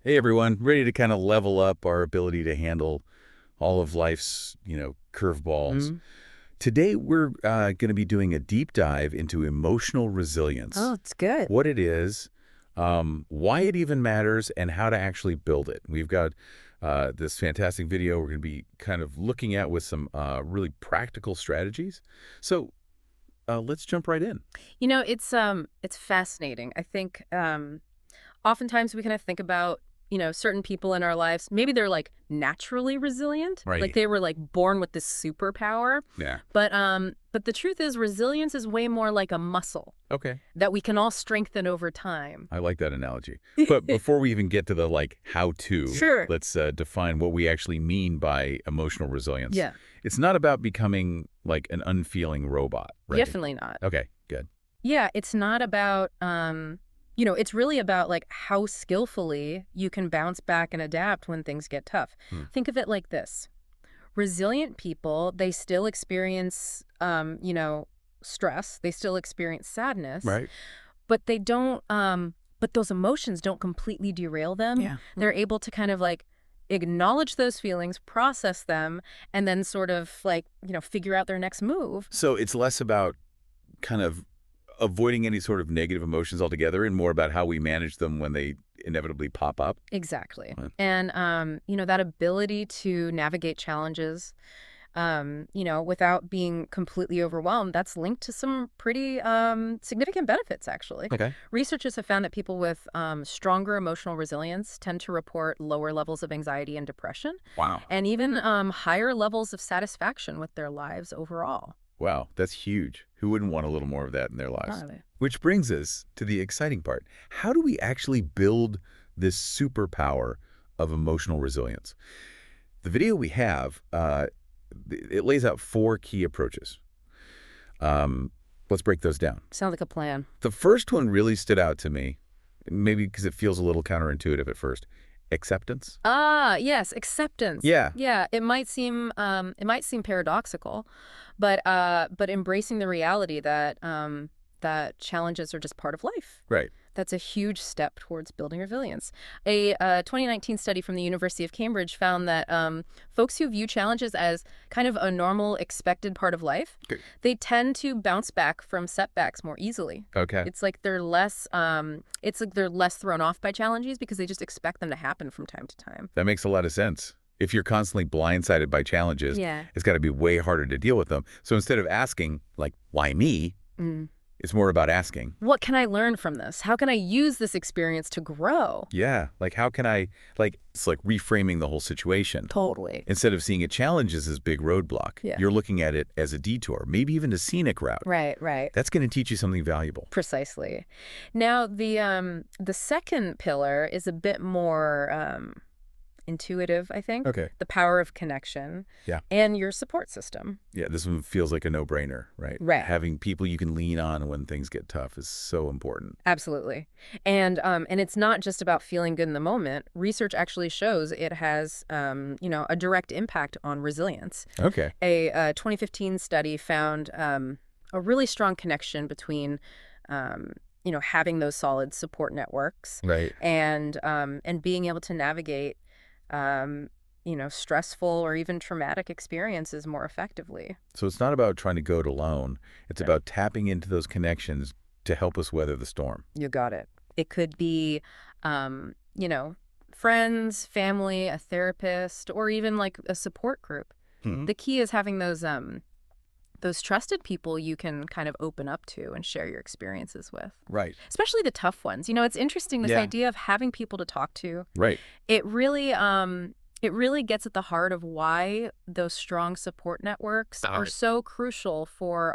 Hey everyone, ready to kind of level up our ability to handle all of life's, curveballs. Mm. Today we're going to be doing a deep dive into emotional Oh, resilience, it's good. what it is, why it even matters, and how to actually build it. We've got this fantastic video we're going to be kind of looking at with some really practical strategies. So let's jump right in. It's fascinating. I think oftentimes we kind of think about, certain people in our lives. Maybe they're like naturally resilient, like Right. they were like born with this superpower. Yeah. But the truth is resilience is way more like a muscle Okay. that we can all strengthen over time. I like that analogy. But before we even get to the how-to, Sure. let's define what we actually mean by emotional resilience. Yeah, It's not about becoming like an unfeeling robot, right? definitely not. Okay, good. Yeah, it's not about, it's really about like how skillfully you can bounce back and adapt when things get tough. Hmm. Think of it like this. Resilient people, they still experience, stress. They still experience sadness, Right. but they don't, but those emotions don't completely derail them. Yeah. They're able to kind of like acknowledge those feelings, process them, and then sort of like, figure out their next move. So it's less about kind of avoiding any sort of negative emotions altogether and more about how we manage them when they inevitably pop up. Exactly. Right. And, that ability to navigate challenges, without being completely overwhelmed, that's linked to some pretty significant benefits, actually. Okay. Researchers have found that people with stronger emotional resilience tend to report lower levels of anxiety and depression, Wow. and even higher levels of satisfaction with their lives overall. Wow, that's huge. Who wouldn't want a little more of that in their lives? Totally. Which brings us to the exciting part. How do we actually build this superpower of emotional resilience? The video we have, it lays out 4 key approaches. Let's break those down. Sounds like a plan. The first one really stood out to me, maybe because it feels a little counterintuitive at first. Acceptance. Ah, yes, acceptance. Yeah. Yeah, it might seem paradoxical, but embracing the reality that that challenges are just part of life. Right. That's a huge step towards building resilience. A 2019 study from the University of Cambridge found that folks who view challenges as kind of a normal, expected part of life, Okay. they tend to bounce back from setbacks more easily. Okay. It's like they're less thrown off by challenges because they just expect them to happen from time to time. That makes a lot of sense. If you're constantly blindsided by challenges, Yeah. it's got to be way harder to deal with them. So instead of asking, like, why me? Mm. It's more about asking, What can I learn from this? How can I use this experience to grow? yeah, like how can I, it's like reframing the whole situation. Totally. Instead of seeing a challenge as this big roadblock, Yeah. you're looking at it as a detour, maybe even a scenic route. Right, right. That's going to teach you something valuable. Precisely. Now, the second pillar is a bit more intuitive, I think. Okay. The power of connection. Yeah. And your support system. Yeah, this one feels like a no-brainer, right? Right. Having people you can lean on when things get tough is so important. Absolutely. And it's not just about feeling good in the moment. Research actually shows it has, a direct impact on resilience. Okay. A 2015 study found a really strong connection between, having those solid support networks Right. and being able to navigate, stressful or even traumatic experiences more effectively. So it's not about trying to go it alone. It's Right. about tapping into those connections to help us weather the storm. You got it. It could be, friends, family, a therapist, or even like a support group. Hmm. The key is having those trusted people you can kind of open up to and share your experiences with, Right. especially the tough ones. It's interesting, this Yeah. idea of having people to talk to. Right. It really gets at the heart of why those strong support networks are so crucial for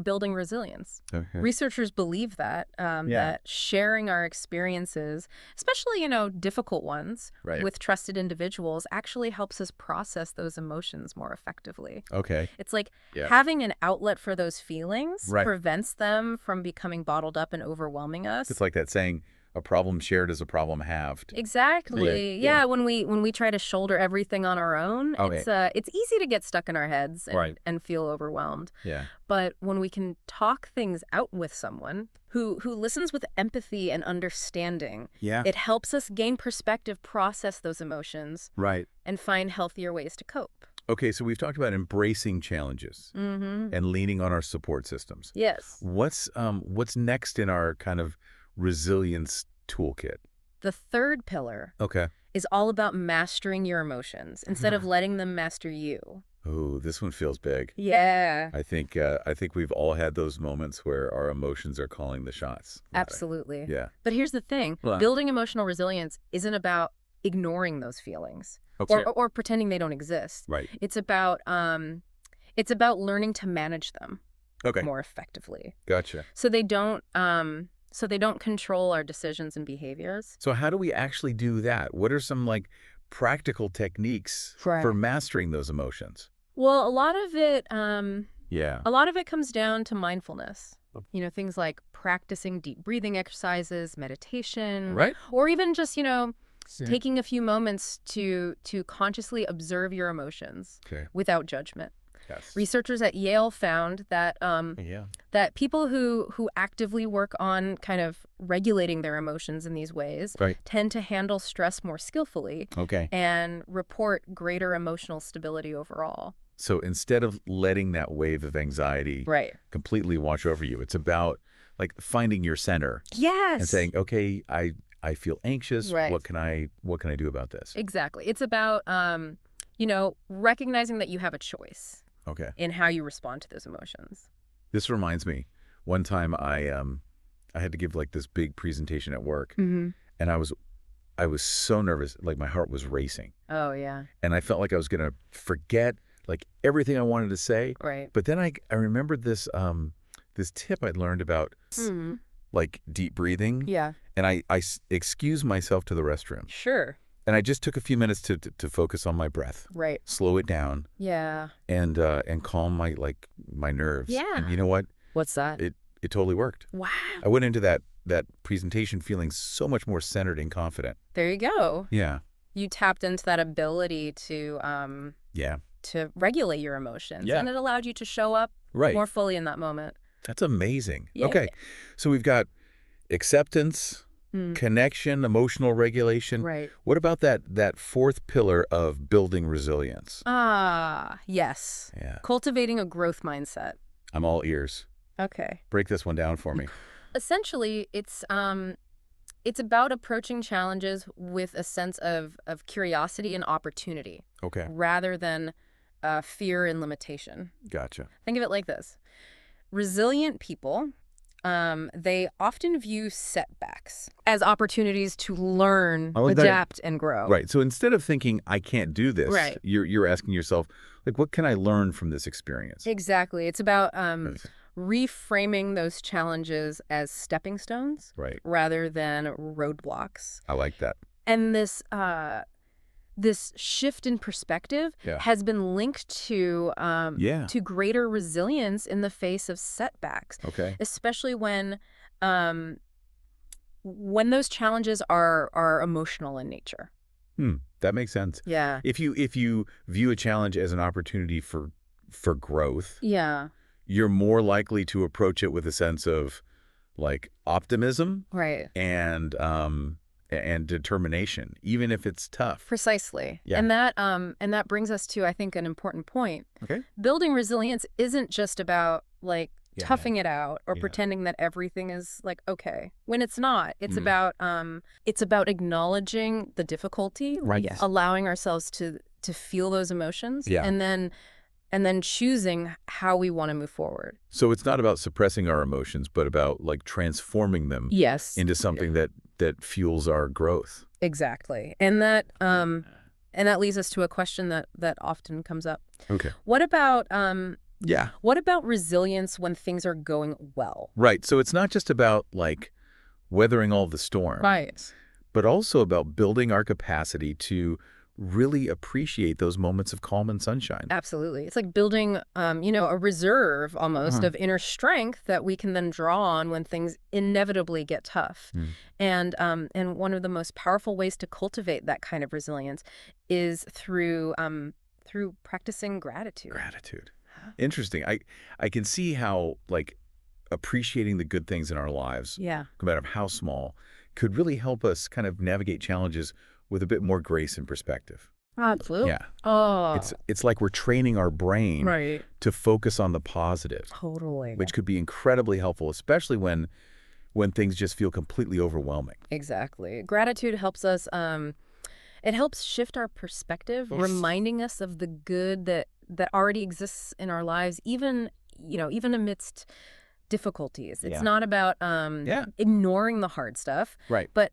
building resilience. Okay. Researchers believe that that sharing our experiences, especially difficult ones, Right. with trusted individuals, actually helps us process those emotions more effectively. Okay. It's like Yeah. having an outlet for those feelings Right. prevents them from becoming bottled up and overwhelming us. It's like that saying, A problem shared is a problem halved. Exactly. Yeah. Yeah, when we try to shoulder everything on our own, Okay. it's easy to get stuck in our heads Right. and feel overwhelmed. Yeah. But when we can talk things out with someone who listens with empathy and understanding, Yeah. it helps us gain perspective, process those emotions, Right. and find healthier ways to cope. Okay, so we've talked about embracing challenges Mm-hmm. and leaning on our support systems. Yes. What's next in our kind of resilience toolkit? The third pillar Okay. is all about mastering your emotions instead of letting them master you. Oh, this one feels big. Yeah. I think we've all had those moments where our emotions are calling the shots. Absolutely. Yeah. But here's the thing. Well, Building emotional resilience isn't about ignoring those feelings okay. or pretending they don't exist. Right. It's about learning to manage them Okay. more effectively. Gotcha. So they don't control our decisions and behaviors. So how do we actually do that? What are some like practical techniques Right. for mastering those emotions? Well, a lot of it Yeah. comes down to mindfulness. You know, things like practicing deep breathing exercises, meditation, Right. or even just, taking a few moments to consciously observe your emotions Okay. without judgment. Yes. Researchers at Yale found that Yeah. that people who actively work on kind of regulating their emotions in these ways Right. tend to handle stress more skillfully Okay. and report greater emotional stability overall. So instead of letting that wave of anxiety Right. completely wash over you, it's about like finding your center Yes. and saying, okay, I feel anxious. Right. What can I do about this? Exactly. It's about recognizing that you have a choice Okay. in how you respond to those emotions. This reminds me, one time I had to give like this big presentation at work, Mm-hmm. and I was so nervous, like my heart was racing, Oh, yeah. and I felt like I was gonna forget like everything I wanted to say. Right. But then I remembered this tip I'd learned about Mm-hmm. like deep breathing, Yeah. and I excused myself to the restroom, Sure. and I just took a few minutes to focus on my breath, Right. slow it down, Yeah. and calm my nerves. Yeah. And you know what? What's that? It totally worked. Wow. I went into that presentation feeling so much more centered and confident. There you go. Yeah. You tapped into that ability to Yeah. regulate your emotions. Yeah. And it allowed you to show up Right. more fully in that moment. That's amazing. Yeah. Okay. So we've got acceptance, Mm. connection, emotional regulation. Right. What about that fourth pillar of building resilience? Ah, yes. Yeah. Cultivating a growth mindset. I'm all ears. Okay. Break this one down for me. Essentially, it's about approaching challenges with a sense of curiosity and opportunity Okay. rather than fear and limitation. Gotcha. Think of it like this. Resilient people, they often view setbacks as opportunities to learn, I like that. adapt, and grow. Right. So instead of thinking I can't do this, Right. you're asking yourself, like, what can I learn from this experience? Exactly. It's about Right. reframing those challenges as stepping stones Right. rather than roadblocks. I like that. And this shift in perspective Yeah. has been linked to Yeah. to greater resilience in the face of setbacks, Okay. especially when those challenges are emotional in nature. That makes sense. Yeah. If you view a challenge as an opportunity for growth, Yeah. you're more likely to approach it with a sense of like optimism Right. and determination, even if it's tough. Precisely. Yeah. And that brings us to, I think, an important point. Okay. Building resilience isn't just about like Yeah. toughing it out or Yeah. pretending that everything is like okay when it's not. It's Mm. about acknowledging the difficulty, Right. Yes. allowing ourselves to feel those emotions, Yeah. and then choosing how we want to move forward. So it's not about suppressing our emotions, but about like transforming them Yes. into something that fuels our growth. Exactly. And that leads us to a question that often comes up. Okay. What about Yeah. resilience when things are going well? Right. So it's not just about like weathering all the storm, Right. but also about building our capacity to really appreciate those moments of calm and sunshine. Absolutely. It's like building, a reserve almost Uh-huh. of inner strength that we can then draw on when things inevitably get tough. Mm. And one of the most powerful ways to cultivate that kind of resilience is through practicing gratitude. Gratitude. Interesting. I can see how, like, appreciating the good things in our lives, Yeah. no matter how small, could really help us kind of navigate challenges with a bit more grace and perspective. Absolutely. Yeah. Oh, It's like we're training our brain right. to focus on the positive, Totally. which could be incredibly helpful, especially when things just feel completely overwhelming. Exactly. Gratitude helps us, it helps shift our perspective, reminding us of the good that already exists in our lives, even amidst difficulties. It's Yeah. not about Yeah. ignoring the hard stuff, Right. but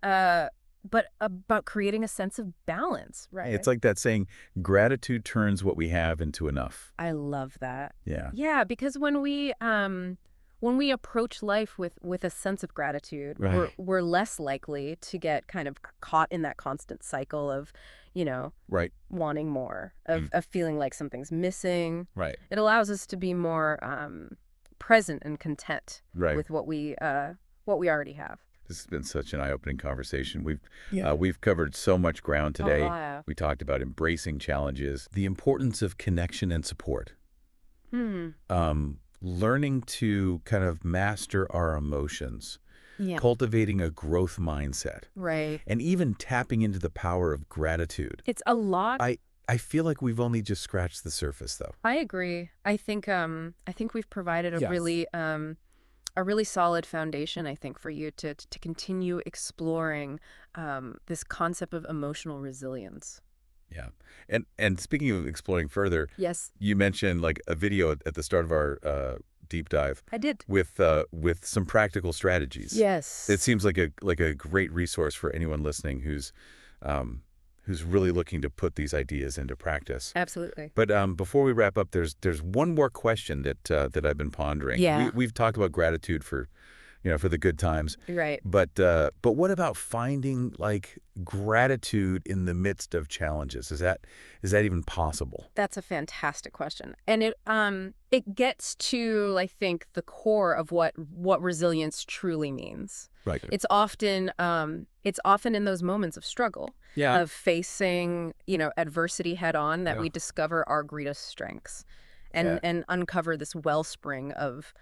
about creating a sense of balance, It's right? like that saying, gratitude turns what we have into enough. I love that. Yeah. Yeah, because when we approach life with a sense of gratitude, Right. we're less likely to get kind of caught in that constant cycle of, Right. wanting more, Mm. of feeling like something's missing. Right. It allows us to be more present and content Right. with what we already have. This has been such an eye-opening conversation. Yeah. We've covered so much ground Oh, today. yeah. We talked about embracing challenges, the importance of connection and support, Hmm. learning to kind of master our emotions, Yeah. cultivating a growth mindset, Right. and even tapping into the power of gratitude. It's a lot. I feel like we've only just scratched the surface, though. I agree. I think we've provided a Yes. really solid foundation, I think, for you to continue exploring this concept of emotional resilience. Yeah. And speaking of exploring further, Yes, you mentioned like a video at the start of our deep dive I did. with some practical strategies. It Yes, seems like a great resource for anyone listening who's really looking to put these ideas into practice. absolutely. But before we wrap up, there's one more question that I've been pondering. Yeah, We've talked about gratitude for the good times, right. but what about finding like gratitude in the midst of challenges? Is that even possible? That's a fantastic question. And it gets to, I think, the core of what resilience truly means. Right. It's often in those moments of struggle, Yeah. of facing, adversity head on, that Yeah. we discover our greatest strengths Yeah. and uncover this wellspring of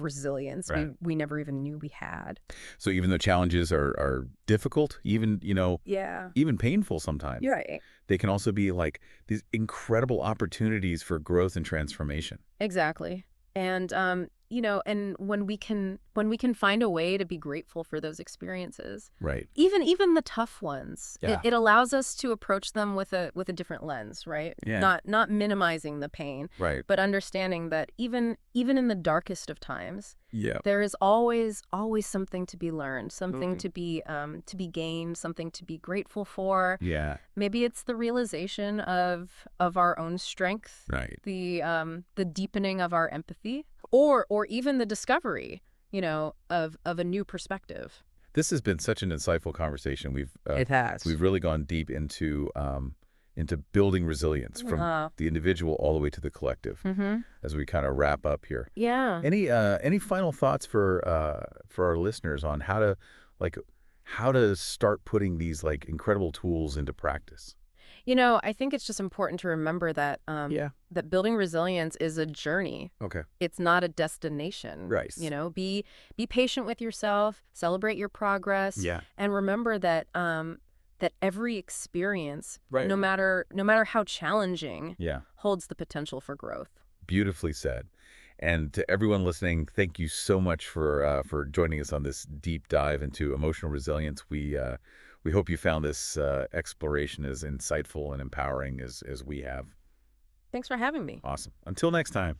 resilience Right. we never even knew we had. So even though challenges are difficult, even Yeah. even painful sometimes, You're right. they can also be like these incredible opportunities for growth and transformation. Exactly. And when we can find a way to be grateful for those experiences, Right. even the tough ones, it, Yeah. it allows us to approach them with a different lens, right? Yeah. Not minimizing the pain, Right. but understanding that even in the darkest of times, Yeah. there is always something to be learned, something Mhm. to be gained, something to be grateful for. Yeah. Maybe it's the realization of our own strength, Right. the deepening of our empathy, or even the discovery, of a new perspective. This has been such an insightful conversation. It has. We've really gone deep into building resilience from the individual all the way to the collective Mm-hmm. as we kind of wrap up here. Yeah. Any final thoughts for our listeners on how to start putting these like incredible tools into practice? I think it's just important to remember that Yeah. that building resilience is a journey. Okay. It's not a destination. Right. Be patient with yourself, celebrate your progress, Yeah. and remember that every experience, Right. no matter how challenging, Yeah. holds the potential for growth. Beautifully said. And to everyone listening, thank you so much for joining us on this deep dive into emotional resilience. We hope you found this exploration as insightful and empowering as we have. Thanks for having me. Awesome. Until next time.